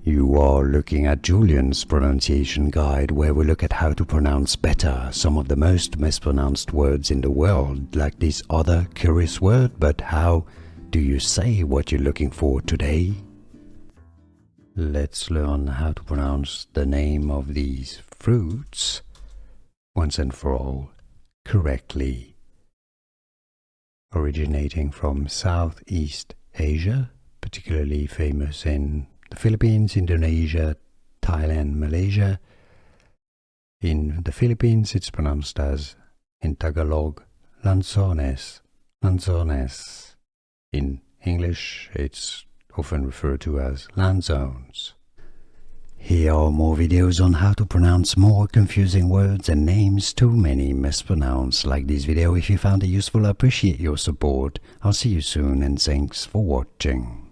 You are looking at Julian's pronunciation guide, where we look at how to pronounce better some of the most mispronounced words in the world, like this other curious word. But how do you say what you're looking for today? Let's learn how to pronounce the name of these fruits once and for all correctly. Originating from Southeast Asia, particularly famous in the Philippines, Indonesia, Thailand, Malaysia. In the Philippines, it's pronounced as, in Tagalog, lanzones, lanzones. In English, it's often referred to as lanzones. Here are more videos on how to pronounce more confusing words and names too many mispronounced. Like this video if you found it useful. I appreciate your support. I'll see you soon and thanks for watching.